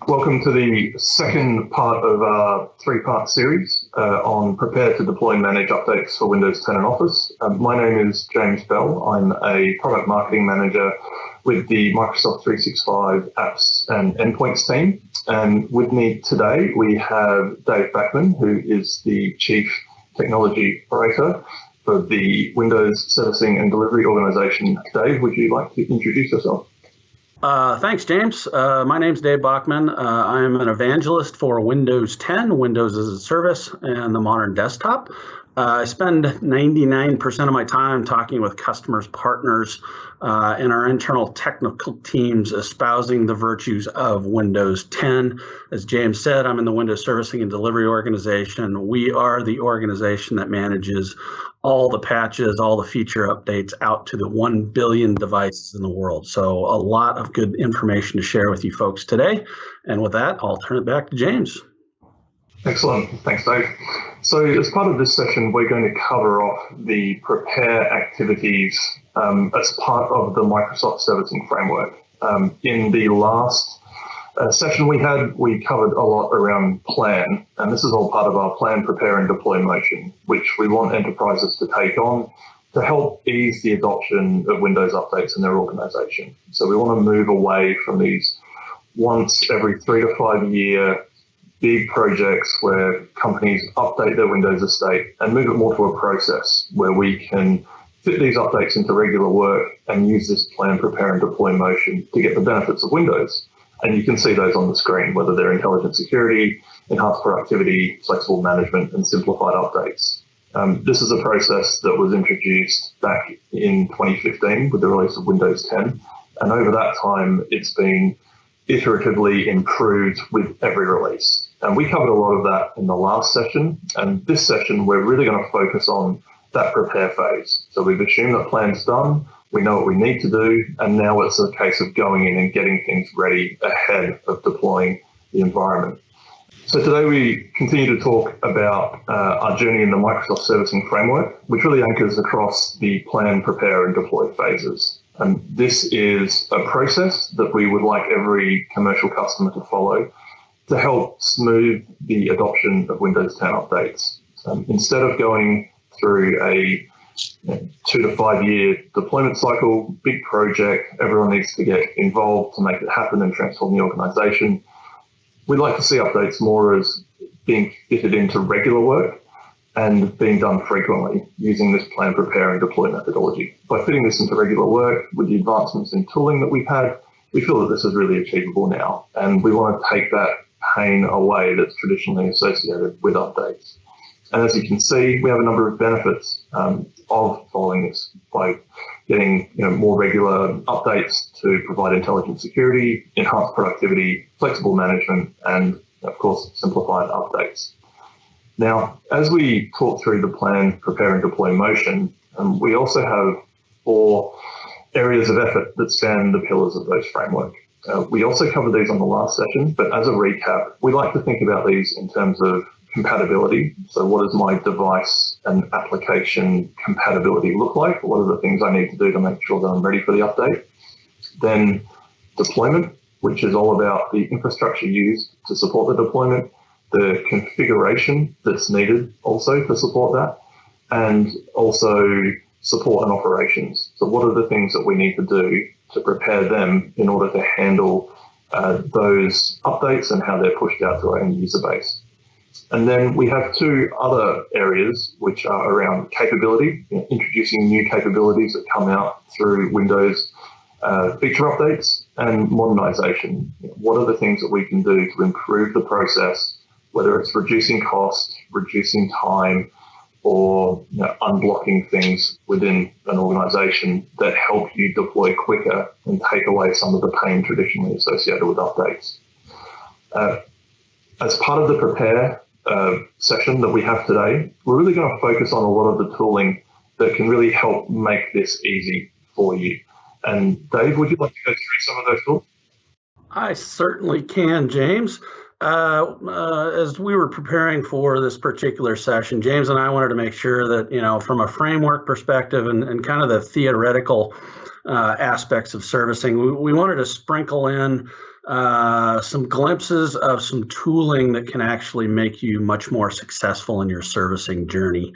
Welcome to the second part of our three-part series on prepare to deploy and manage updates for Windows 10 and Office. My name is James Bell. I'm a product marketing manager with the Microsoft 365 apps and endpoints team. And with me today, we have Dave Backman, who is the Chief Technology Operator for the Windows Servicing and Delivery organization. Dave, would you like to introduce yourself? Thanks, James. My name's Dave Bachman. I'm an evangelist for Windows 10, Windows as a Service, and the modern desktop. I spend 99% of my time talking with customers, partners, and our internal technical teams espousing the virtues of Windows 10. As James said, I'm in the Windows Servicing and Delivery organization. We are the organization that manages all the patches, all the feature updates out to the 1 billion devices in the world. So a lot of good information to share with you folks today. And with that, I'll turn it back to James. Excellent. Thanks, Dave. So as part of this session, we're going to cover off the prepare activities as part of the Microsoft Servicing Framework. In the last session we covered a lot around plan, and this is all part of our plan, prepare, and deploy motion, which we want enterprises to take on to help ease the adoption of Windows updates in their organization. So we want to move away from these once every 3 to 5 year big projects where companies update their Windows estate and move it more to a process where we can fit these updates into regular work and use this plan, prepare, and deploy motion to get the benefits of Windows. And you can see those on the screen, whether they're intelligent security, enhanced productivity, flexible management, and simplified updates. This is a process that was introduced back in 2015 with the release of Windows 10. And over that time, it's been iteratively improved with every release. And we covered a lot of that in the last session. And this session, we're really going to focus on that prepare phase. So we've assumed that plan's done. We know what we need to do, and now it's a case of going in and getting things ready ahead of deploying the environment. So today we continue to talk about our journey in the Microsoft Servicing Framework, which really anchors across the plan, prepare, and deploy phases. And this is a process that we would like every commercial customer to follow to help smooth the adoption of Windows 10 updates. Instead of going through a 2 to 5 year deployment cycle, big project, everyone needs to get involved to make it happen and transform the organization. We'd like to see updates more as being fitted into regular work and being done frequently using this plan, prepare, and deploy methodology. By fitting this into regular work with the advancements in tooling that we've had, we feel that this is really achievable now. And we want to take that pain away that's traditionally associated with updates. And as you can see, we have a number of benefits of following this by getting more regular updates to provide intelligent security, enhanced productivity, flexible management, and of course, simplified updates. Now, as we talk through the plan, prepare, and deploy motion, we also have 4 areas of effort that span the pillars of those framework. We also covered these on the last session, but as a recap, we like to think about these in terms of compatibility. So what does my device and application compatibility look like? What are the things I need to do to make sure that I'm ready for the update? Then deployment, which is all about the infrastructure used to support the deployment, the configuration that's needed also to support that, and also support and operations. So what are the things that we need to do to prepare them in order to handle those updates and how they're pushed out to our end user base? And then we have 2 other areas which are around capability, introducing new capabilities that come out through Windows feature updates, and modernization. What are the things that we can do to improve the process, whether it's reducing cost, reducing time, or unblocking things within an organization that help you deploy quicker and take away some of the pain traditionally associated with updates. As part of the prepare session that we have today, we're really going to focus on a lot of the tooling that can really help make this easy for you. And Dave, would you like to go through some of those tools? I certainly can, James. As we were preparing for this particular session, James and I wanted to make sure that, from a framework perspective and kind of the theoretical aspects of servicing, we wanted to sprinkle in some glimpses of some tooling that can actually make you much more successful in your servicing journey.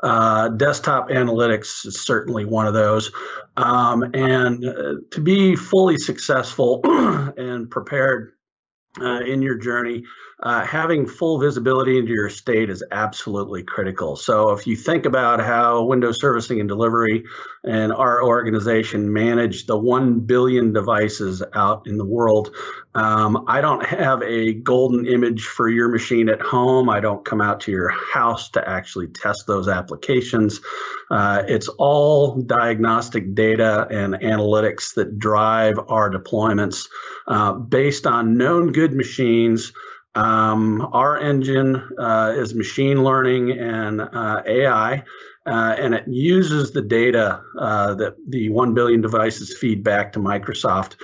Desktop analytics is certainly one of those. And to be fully successful and prepared in your journey, having full visibility into your estate is absolutely critical. So if you think about how Windows Servicing and Delivery and our organization manage the 1 billion devices out in the world, I don't have a golden image for your machine at home. I don't come out to your house to actually test those applications. It's all diagnostic data and analytics that drive our deployments based on known good machines. Our engine is machine learning and AI, and it uses the data that the 1 billion devices feed back to Microsoft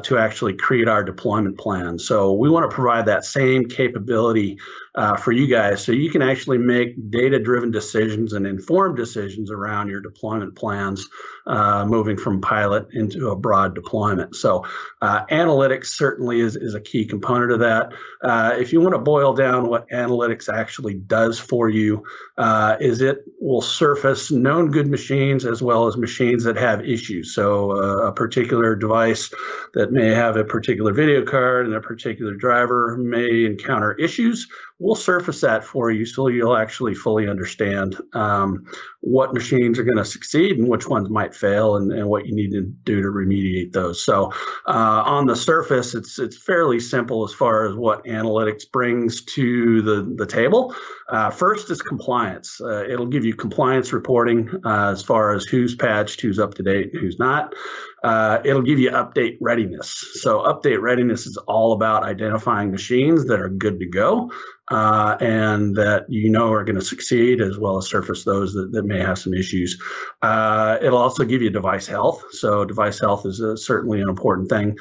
to actually create our deployment plan. So we want to provide that same capability for you guys, so you can actually make data-driven decisions and informed decisions around your deployment plans, moving from pilot into a broad deployment. So analytics certainly is a key component of that. If you want to boil down what analytics actually does for you, is it will surface known good machines as well as machines that have issues. So a particular device that may have a particular video card and a particular driver may encounter issues. We'll surface that for you so you'll actually fully understand what machines are going to succeed and which ones might fail, and what you need to do to remediate those. So on the surface, it's fairly simple as far as what analytics brings to the table. First is compliance. It'll give you compliance reporting as far as who's patched, who's up to date, and who's not. It'll give you update readiness. So update readiness is all about identifying machines that are good to go and that you know are going to succeed, as well as surface those that may have some issues. It'll also give you device health. So device health is certainly an important thing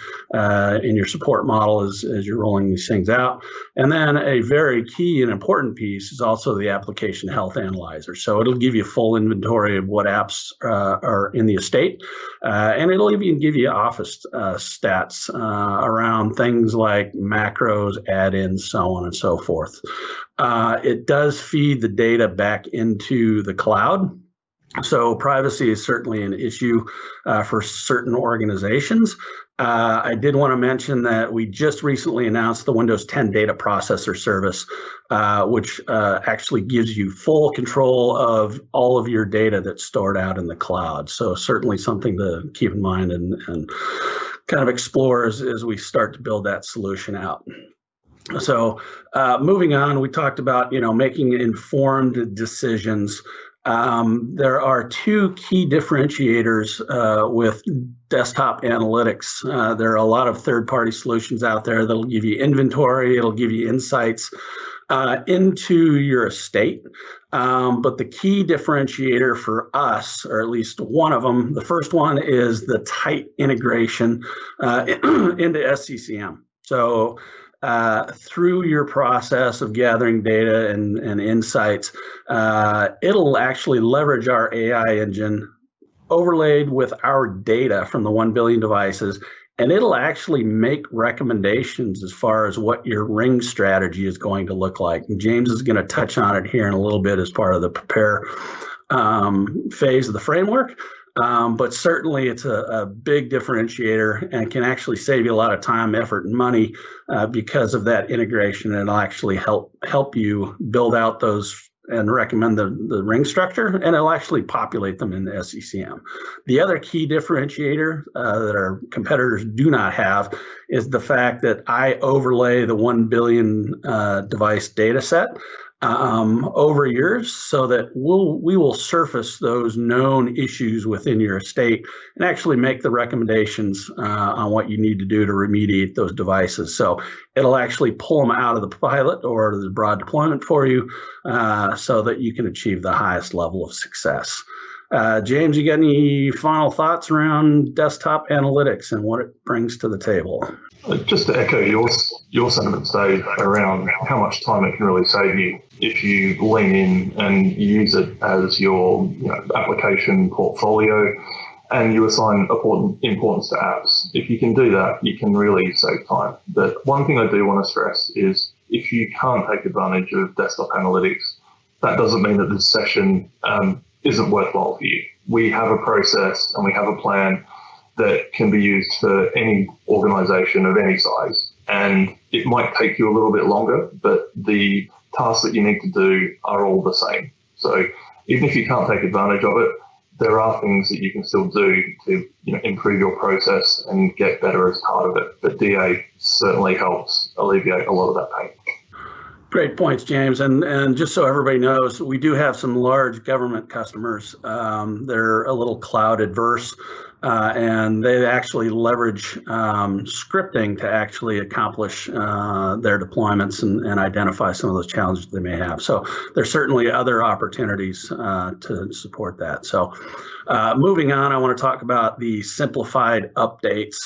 in your support model as you're rolling these things out. And then a very key and important piece is also the application health analyzer. So it'll give you full inventory of what apps are in the estate, and it'll even give you Office stats around things like macros, add-ins, so on and so forth. It does feed the data back into the cloud. So privacy is certainly an issue for certain organizations. I did want to mention that we just recently announced the Windows 10 Data Processor Service, which actually gives you full control of all of your data that's stored out in the cloud. So certainly something to keep in mind and kind of explore as we start to build that solution out. So moving on, we talked about making informed decisions. There are two key differentiators with desktop analytics. There are a lot of third-party solutions out there that'll give you inventory, it'll give you insights into your estate. But the key differentiator for us, or at least one of them, the first one is the tight integration into SCCM. So through your process of gathering data and insights, it'll actually leverage our AI engine overlaid with our data from the 1 billion devices, and it'll actually make recommendations as far as what your ring strategy is going to look like. And James is going to touch on it here in a little bit as part of the prepare phase of the framework. But certainly it's a big differentiator and can actually save you a lot of time, effort, and money because of that integration. And it'll actually help you build out those and recommend the ring structure, and it'll actually populate them in the SCCM. The other key differentiator that our competitors do not have is the fact that I overlay the 1 billion device data set over yours, so that we will surface those known issues within your estate and actually make the recommendations on what you need to do to remediate those devices. So it'll actually pull them out of the pilot or the broad deployment for you so that you can achieve the highest level of success. James, you got any final thoughts around desktop analytics and what it brings to the table? Just to echo your sentiments, Dave, around how much time it can really save you if you lean in and use it as your application portfolio and you assign importance to apps. If you can do that, you can really save time. But one thing I do want to stress is if you can't take advantage of desktop analytics, that doesn't mean that this session isn't worthwhile for you. We have a process and we have a plan that can be used for any organization of any size. And it might take you a little bit longer, but the tasks that you need to do are all the same. So even if you can't take advantage of it, there are things that you can still do to improve your process and get better as part of it. But DA certainly helps alleviate a lot of that pain. Great points, James. And just so everybody knows, we do have some large government customers. They're a little cloud adverse, and they actually leverage scripting to actually accomplish their deployments and identify some of those challenges they may have. So there's certainly other opportunities to support that. So moving on, I want to talk about the simplified updates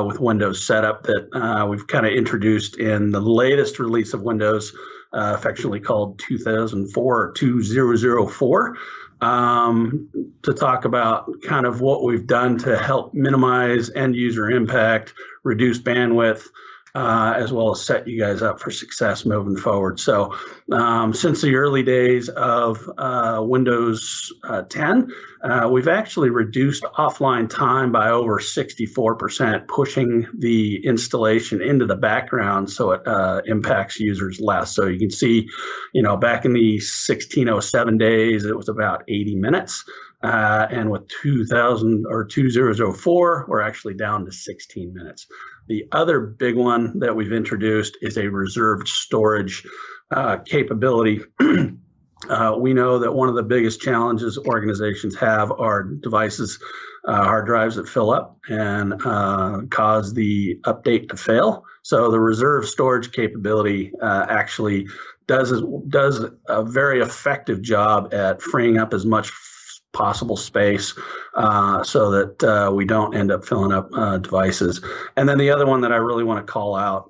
with Windows setup that we've kind of introduced in the latest release of Windows, affectionately called 2004 or 2004. To talk about kind of what we've done to help minimize end user impact, reduce bandwidth, as well as set you guys up for success moving forward. So since the early days of Windows 10, we've actually reduced offline time by over 64%, pushing the installation into the background so it impacts users less. So you can see, back in the 1607 days, it was about 80 minutes. And with 2004, we're actually down to 16 minutes. The other big one that we've introduced is a reserved storage capability. We know that one of the biggest challenges organizations have are devices, hard drives that fill up and cause the update to fail. So the reserve storage capability actually does a very effective job at freeing up as much possible space so that we don't end up filling up devices. And then the other one that I really want to call out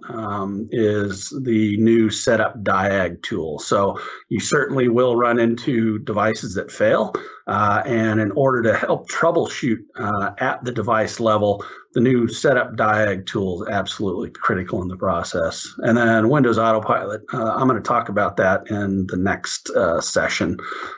is the new setup diag tool. So you certainly will run into devices that fail. And in order to help troubleshoot at the device level, the new setup diag tool is absolutely critical in the process. And then Windows Autopilot, I'm going to talk about that in the next session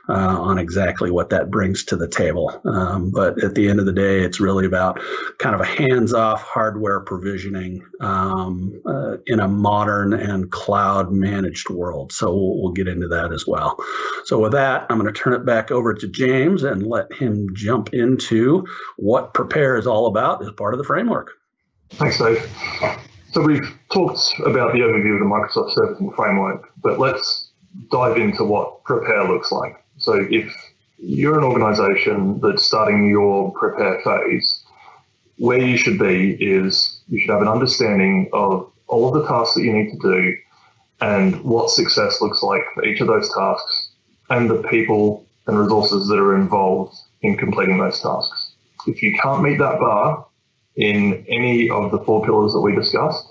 on exactly what that brings to the table. But at the end of the day, it's really about kind of a hands-off hardware provisioning in a modern and cloud-managed world. So we'll get into that as well. So with that, I'm going to turn it back over to James and let him jump into what Prepare is all about as part of the framework. Thanks, Dave. So we've talked about the overview of the Microsoft Servicing Framework, but let's dive into what Prepare looks like. So if you're an organization that's starting your Prepare phase, where you should be is you should have an understanding of all of the tasks that you need to do and what success looks like for each of those tasks and the people and resources that are involved in completing those tasks. If you can't meet that bar in any of the 4 pillars that we discussed,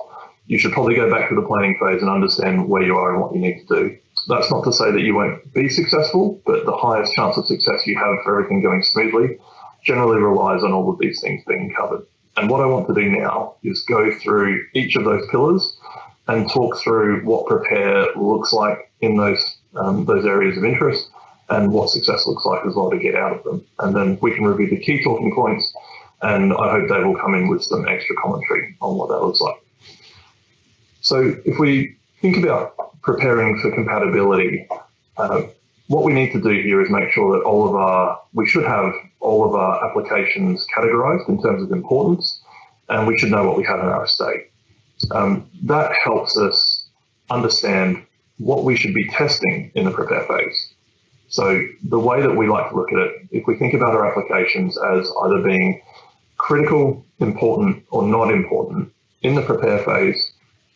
you should probably go back to the planning phase and understand where you are and what you need to do. That's not to say that you won't be successful, but the highest chance of success you have for everything going smoothly generally relies on all of these things being covered. And what I want to do now is go through each of those pillars and talk through what Prepare looks like in those areas of interest and what success looks like as well to get out of them. And then we can review the key talking points, and I hope Dave will come in with some extra commentary on what that looks like. So if we think about preparing for compatibility, what we need to do here is make sure that we should have all of our applications categorized in terms of importance, and we should know what we have in our estate. That helps us understand what we should be testing in the Prepare phase. So the way that we like to look at it, if we think about our applications as either being critical, important, or not important, in the Prepare phase,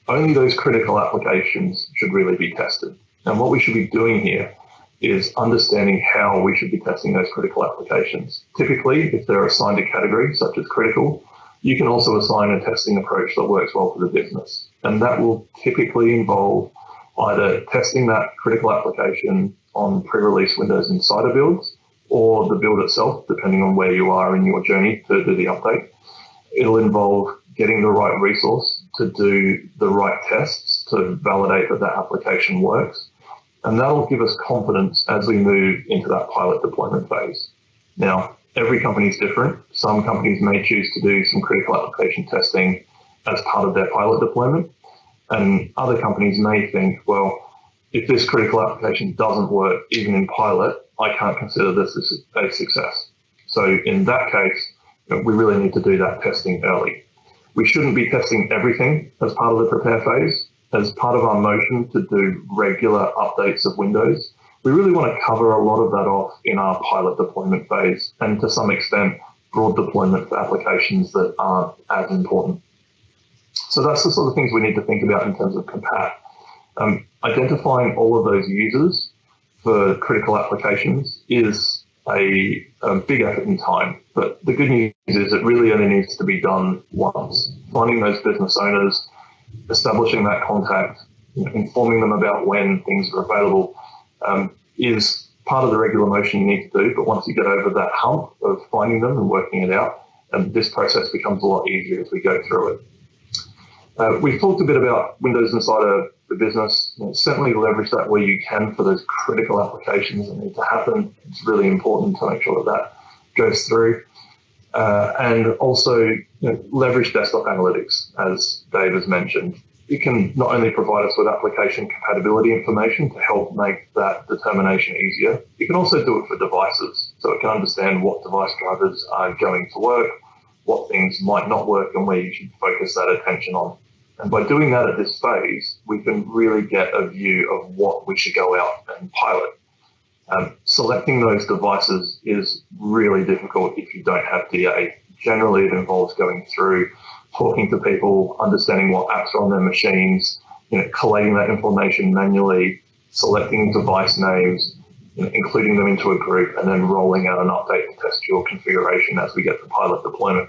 only those critical applications should really be tested. And what we should be doing here is understanding how we should be testing those critical applications. Typically, if they're assigned a category, such as critical, you can also assign a testing approach that works well for the business. And that will typically involve either testing that critical application on pre-release Windows Insider builds, or the build itself, depending on where you are in your journey to do the update. It'll involve getting the right resource to do the right tests to validate that that application works. And that'll give us confidence as we move into that pilot deployment phase. Now, every company is different. Some companies may choose to do some critical application testing as part of their pilot deployment. And other companies may think, well, if this critical application doesn't work, even in pilot, I can't consider this as a success. So in that case, we really need to do that testing early. We shouldn't be testing everything as part of the prepare phase. As part of our motion to do regular updates of Windows, we really want to cover a lot of that off in our pilot deployment phase, and to some extent, broad deployment for applications that aren't as important. So that's the sort of things we need to think about in terms of Compat. Identifying all of those users for critical applications is a big effort in time, but the good news is it really only needs to be done once. Finding those business owners, establishing that contact, informing them about when things are available is part of the regular motion you need to do. But once you get over that hump of finding them and working it out, this process becomes a lot easier as we go through it. We've talked a bit about Windows Insider for Business. Certainly leverage that where you can for those critical applications that need to happen. It's really important to make sure that that goes through. And also leverage desktop analytics, as Dave has mentioned. It can not only provide us with application compatibility information to help make that determination easier, it can also do it for devices. So it can understand what device drivers are going to work, what things might not work, and where you should focus that attention on. And by doing that at this phase, we can really get a view of what we should go out and pilot. Selecting those devices is really difficult if you don't have DA. Generally, it involves going through, talking to people, understanding what apps are on their machines, collating that information manually, selecting device names, including them into a group, and then rolling out an update to test your configuration as we get to pilot deployment.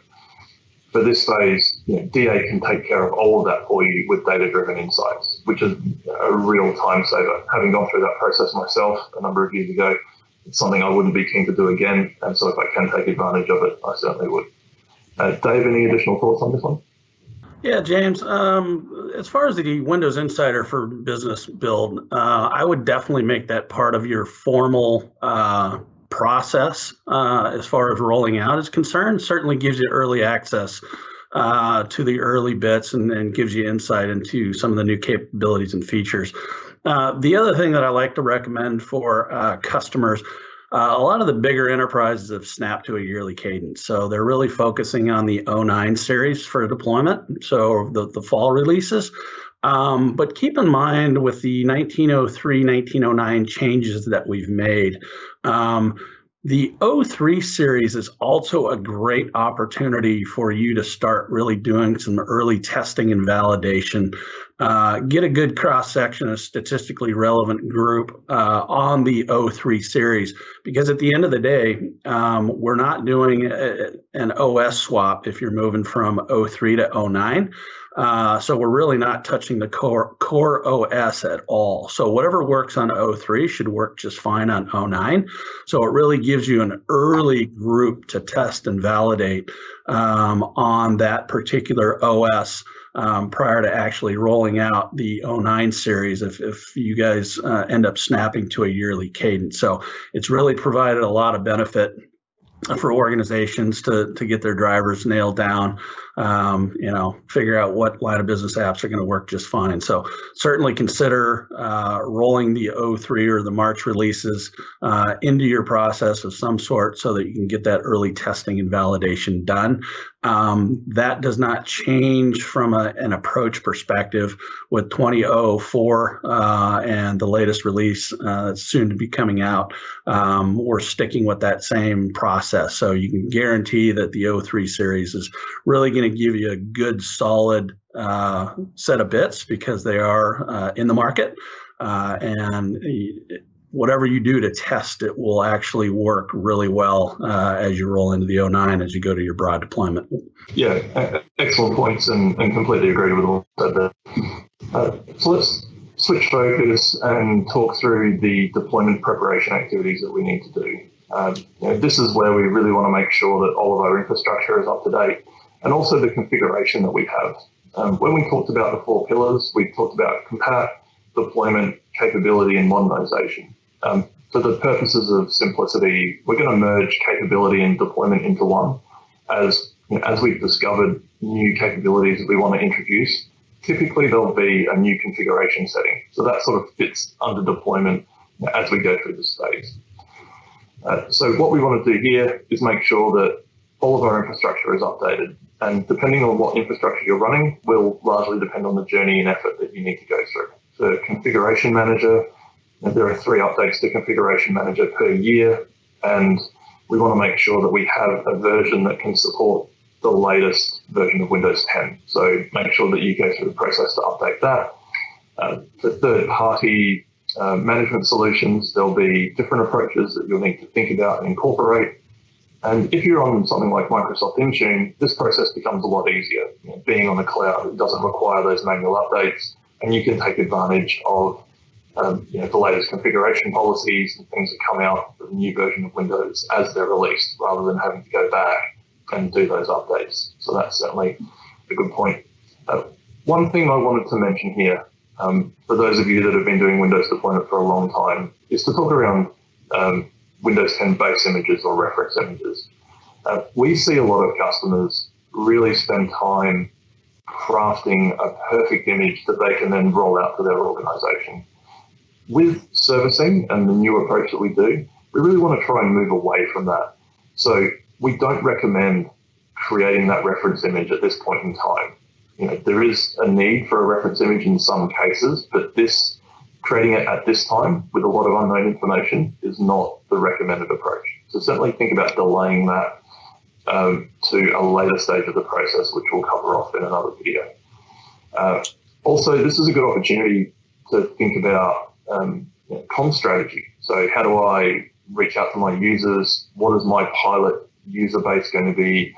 For this phase, DA can take care of all of that for you with data-driven insights, which is a real time saver. Having gone through that process myself a number of years ago, it's something I wouldn't be keen to do again. And so if I can take advantage of it, I certainly would. Dave, any additional thoughts on this one? Yeah, James, as far as the Windows Insider for Business build, I would definitely make that part of your formal process as far as rolling out is concerned. Certainly gives you early access to the early bits and gives you insight into some of the new capabilities and features. The other thing that I like to recommend for customers, a lot of the bigger enterprises have snapped to a yearly cadence. So they're really focusing on the 09 series for deployment, so the fall releases. But keep in mind with the 1903, 1909 changes that we've made, the 03 series is also a great opportunity for you to start really doing some early testing and validation. Get a good cross-section, a statistically relevant group on the 03 series, because at the end of the day, we're not doing an OS swap if you're moving from 03 to 09. So we're really not touching the core OS at all. So whatever works on 03 should work just fine on 09. So it really gives you an early group to test and validate on that particular OS prior to actually rolling out the 09 series if you guys end up snapping to a yearly cadence. So it's really provided a lot of benefit for organizations to get their drivers nailed down, figure out what line of business apps are going to work just fine. So certainly consider rolling the 03 or the March releases into your process of some sort so that you can get that early testing and validation done. That does not change from an approach perspective with 2004 and the latest release that's soon to be coming out. We're sticking with that same process. So you can guarantee that the 03 series is really going to give you a good, solid set of bits because they are in the market. And whatever you do to test it will actually work really well as you roll into the 09 as you go to your broad deployment. Yeah, excellent points and completely agree with all that. So let's switch focus and talk through the deployment preparation activities that we need to do. This is where we really want to make sure that all of our infrastructure is up to date, and also the configuration that we have. When we talked about the 4 pillars, we talked about compat, deployment, capability, and modernization. For the purposes of simplicity, we're going to merge capability and deployment into one. As we've discovered new capabilities that we want to introduce, typically there'll be a new configuration setting. So that sort of fits under deployment as we go through this phase. So what we want to do here is make sure that all of our infrastructure is updated. And depending on what infrastructure you're running will largely depend on the journey and effort that you need to go through. The Configuration Manager, there are 3 updates to Configuration Manager per year, and we want to make sure that we have a version that can support the latest version of Windows 10. So make sure that you go through the process to update that. For third-party management solutions, there'll be different approaches that you'll need to think about and incorporate. And if you're on something like Microsoft Intune, this process becomes a lot easier. Being on the cloud, it doesn't require those manual updates, and you can take advantage of the latest configuration policies and things that come out with a new version of Windows as they're released, rather than having to go back and do those updates. So that's certainly a good point. One thing I wanted to mention here, for those of you that have been doing Windows deployment for a long time, is to talk around Windows 10 base images or reference images. We see a lot of customers really spend time crafting a perfect image that they can then roll out to their organization. With servicing and the new approach that we do, we really want to try and move away from that. So we don't recommend creating that reference image at this point in time. There is a need for a reference image in some cases, but creating it at this time with a lot of unknown information is not the recommended approach. So certainly think about delaying that to a later stage of the process, which we'll cover off in another video. Also, this is a good opportunity to think about comm strategy. So how do I reach out to my users? What is my pilot user base going to be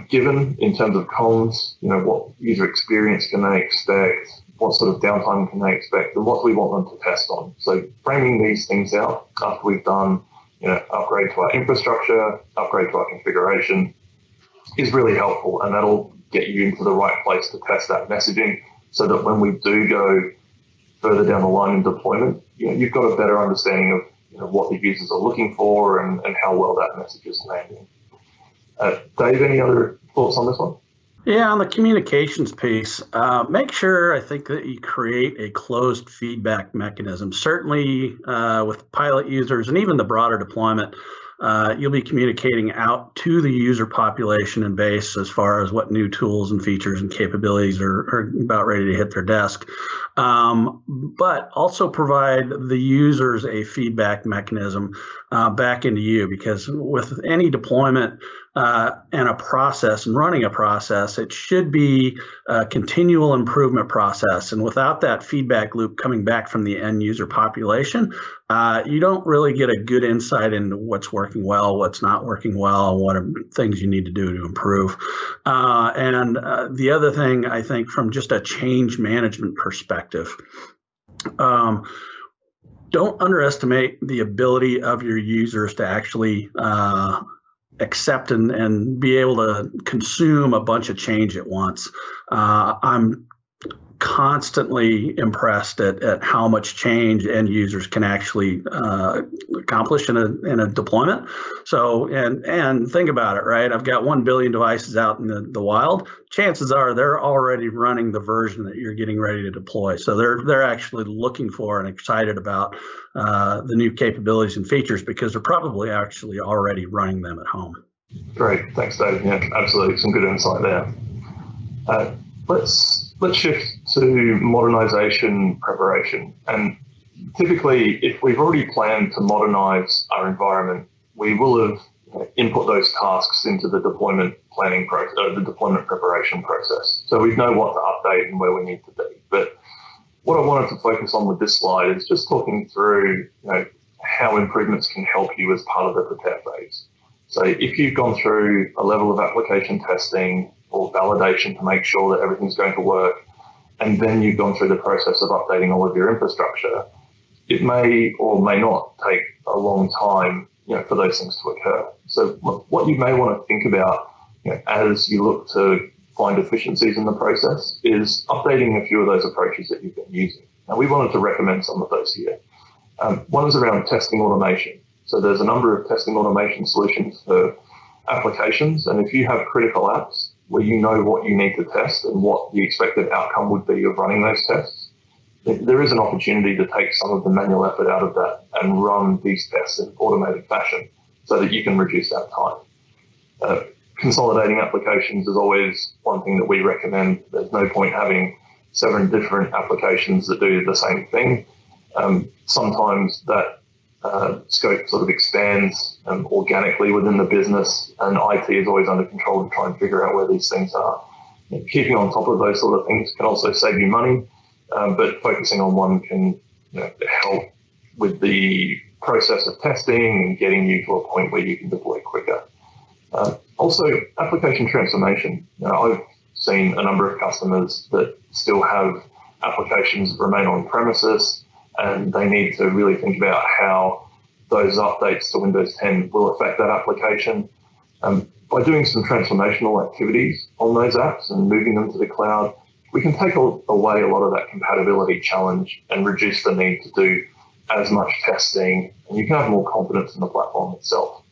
given in terms of comms? What user experience can they expect? What sort of downtime can they expect? And what do we want them to test on? So framing these things out after we've done upgrade to our infrastructure, upgrade to our configuration is really helpful, and that'll get you into the right place to test that messaging, so that when we do go further down the line in deployment, you've got a better understanding of what the users are looking for and how well that message is landing. Dave, any other thoughts on this one? Yeah, on the communications piece, make sure, I think, that you create a closed feedback mechanism. Certainly with pilot users and even the broader deployment, you'll be communicating out to the user population and base as far as what new tools and features and capabilities are about ready to hit their desk. But also provide the users a feedback mechanism back into you, because with any deployment and a process and running a process, it should be a continual improvement process. And without that feedback loop coming back from the end user population, you don't really get a good insight into what's working well, what's not working well, and what are things you need to do to improve. And the other thing, I think, from just a change management perspective, don't underestimate the ability of your users to actually accept and be able to consume a bunch of change at once. I'm constantly impressed at how much change end users can actually accomplish in a deployment. So, and think about it, right? I've got 1 billion devices out in the wild. Chances are they're already running the version that you're getting ready to deploy. So they're actually looking for and excited about the new capabilities and features, because they're probably actually already running them at home. Great, thanks, Dave. Yeah, absolutely, some good insight there. Let's shift to modernization preparation. And typically, if we've already planned to modernize our environment, we will have input those tasks into the deployment planning process, the deployment preparation process. So we know what to update and where we need to be. But what I wanted to focus on with this slide is just talking through how improvements can help you as part of the prepare phase. So if you've gone through a level of application testing or validation to make sure that everything's going to work, and then you've gone through the process of updating all of your infrastructure, it may or may not take a long time for those things to occur. So what you may want to think about as you look to find efficiencies in the process is updating a few of those approaches that you've been using. And we wanted to recommend some of those here. One is around testing automation. So there's a number of testing automation solutions for applications. And if you have critical apps where you know what you need to test and what the expected outcome would be of running those tests, there is an opportunity to take some of the manual effort out of that and run these tests in automated fashion so that you can reduce that time. Consolidating applications is always one thing that we recommend. There's no point having 7 different applications that do the same thing. Sometimes that scope sort of expands organically within the business, and IT is always under control to try and figure out where these things are. Keeping on top of those sort of things can also save you money, but focusing on one can help with the process of testing and getting you to a point where you can deploy quicker. Also, application transformation. I've seen a number of customers that still have applications that remain on premises, and they need to really think about how those updates to Windows 10 will affect that application. By doing some transformational activities on those apps and moving them to the cloud, we can take away a lot of that compatibility challenge and reduce the need to do as much testing, and you can have more confidence in the platform itself.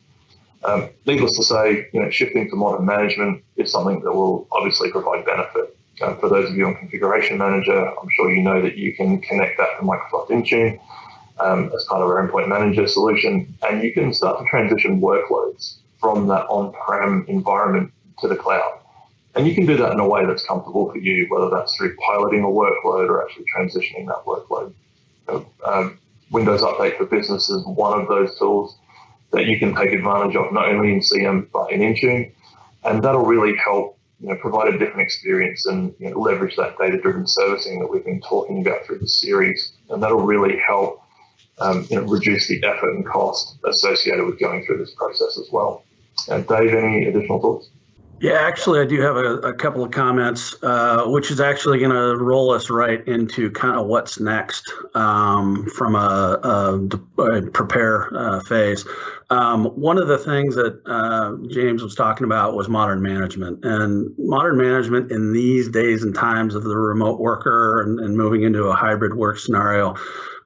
Needless to say, shifting to modern management is something that will obviously provide benefit. For those of you on Configuration Manager, I'm sure you know that you can connect that to Microsoft Intune as part of our Endpoint Manager solution, and you can start to transition workloads from that on-prem environment to the cloud. And you can do that in a way that's comfortable for you, whether that's through piloting a workload or actually transitioning that workload. Windows Update for Business is one of those tools that you can take advantage of, not only in CM, but in Intune. And that'll really help provide a different experience and leverage that data-driven servicing that we've been talking about through the series. And that'll really help reduce the effort and cost associated with going through this process as well. Dave, any additional thoughts? Yeah, actually, I do have a couple of comments, which is actually going to roll us right into kind of what's next from a prepare phase. One of the things that James was talking about was modern management. And modern management in these days and times of the remote worker and moving into a hybrid work scenario,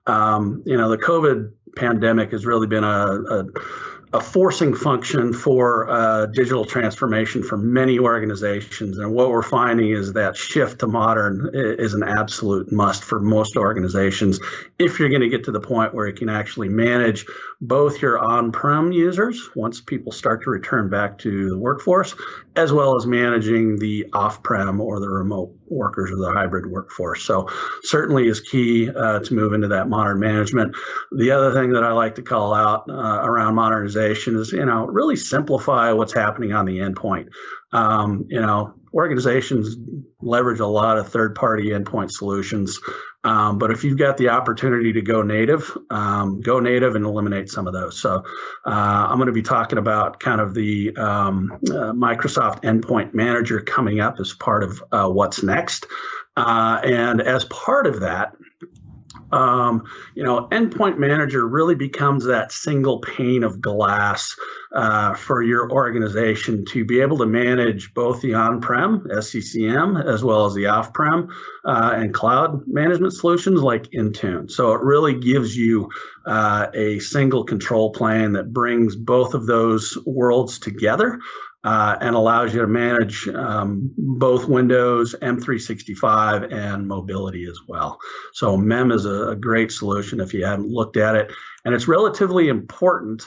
the COVID pandemic has really been a forcing function for digital transformation for many organizations. And what we're finding is that shift to modern is an absolute must for most organizations if you're going to get to the point where you can actually manage both your on-prem users once people start to return back to the workforce, as well as managing the off-prem or the remote workers or the hybrid workforce. So certainly is key to move into that modern management. The other thing that I like to call out around modernization is, really simplify what's happening on the endpoint. Organizations leverage a lot of third-party endpoint solutions, but if you've got the opportunity to go native and eliminate some of those. So I'm going to be talking about kind of the Microsoft Endpoint Manager coming up as part of what's next. And as part of that, Endpoint Manager really becomes that single pane of glass for your organization to be able to manage both the on-prem, SCCM, as well as the off-prem and cloud management solutions like Intune. So it really gives you a single control plane that brings both of those worlds together. And allows you to manage both Windows, M365, and mobility as well. So MEM is a great solution if you haven't looked at it. And it's relatively important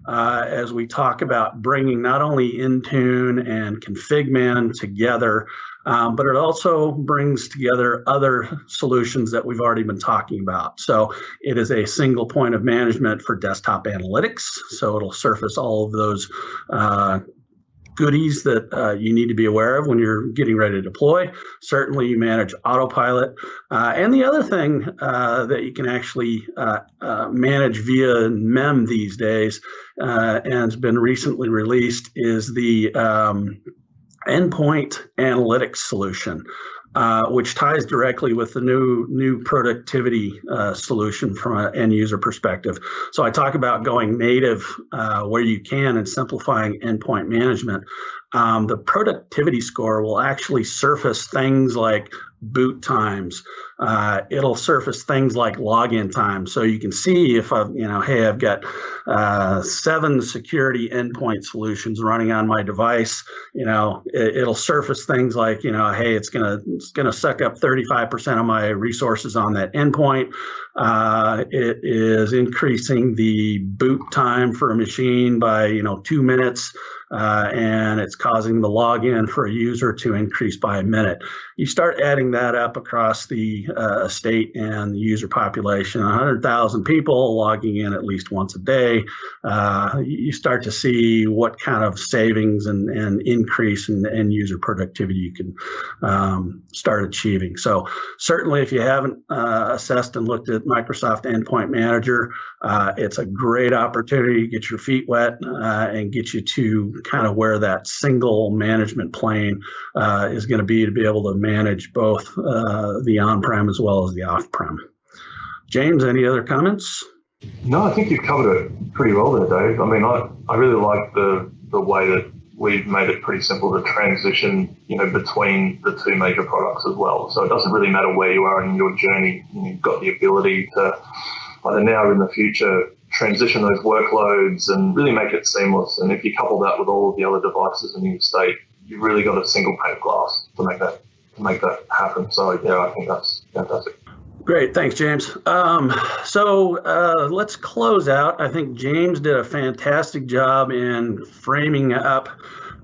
as we talk about bringing not only Intune and ConfigMan together, but it also brings together other solutions that we've already been talking about. So it is a single point of management for desktop analytics. So it'll surface all of those goodies that you need to be aware of when you're getting ready to deploy. Certainly you manage autopilot. And the other thing that you can actually manage via MEM these days and has been recently released is the Endpoint Analytics solution. which ties directly with the new productivity solution from an end user perspective. So I talk about going native where you can and simplifying endpoint management. The productivity score will actually surface things like boot times. It'll surface things like login time. So you can see if hey, I've got 7 security endpoint solutions running on my device. It'll surface things like, hey, it's gonna suck up 35% of my resources on that endpoint. It is increasing the boot time for a machine by 2 minutes. And it's causing the login for a user to increase by a minute. You start adding that up across the state and the user population, 100,000 people logging in at least once a day. You start to see what kind of savings and increase in end user productivity you can start achieving. So certainly if you haven't assessed and looked at Microsoft Endpoint Manager, it's a great opportunity to get your feet wet and get you to kind of where that single management plane is going to be able to manage both the on-prem as well as the off-prem. James, any other comments? No, I think you've covered it pretty well there, Dave. I mean, I really like the way that we've made it pretty simple to transition, between the 2 major products as well. So it doesn't really matter where you are in your journey. You've got the ability to, either now or in the future, transition those workloads and really make it seamless. And if you couple that with all of the other devices in your estate, you've really got a single pane of glass to make that happen. So yeah, I think that's fantastic. Great, thanks, James. So let's close out. I think James did a fantastic job in framing up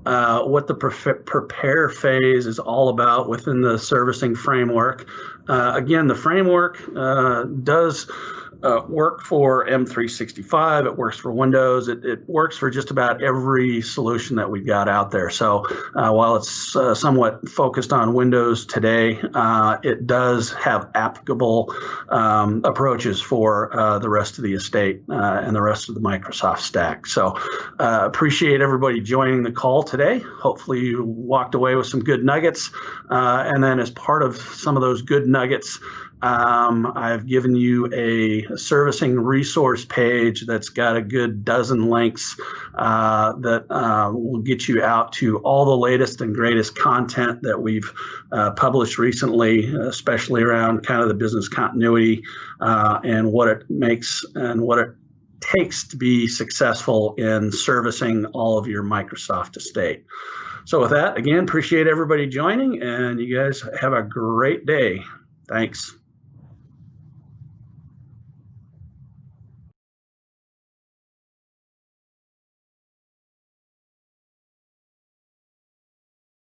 what the prepare phase is all about within the servicing framework. Again, the framework does work for M365. It works for Windows. It works for just about every solution that we've got out there. So while it's somewhat focused on Windows today, it does have applicable approaches for the rest of the estate and the rest of the Microsoft stack. So appreciate everybody joining the call today. Hopefully you walked away with some good nuggets. And then as part of some of those good nuggets, I've given you a servicing resource page that's got a good dozen links that will get you out to all the latest and greatest content that we've published recently, especially around kind of the business continuity and what it makes and what it takes to be successful in servicing all of your Microsoft estate. So with that, again, appreciate everybody joining, and you guys have a great day. Thanks.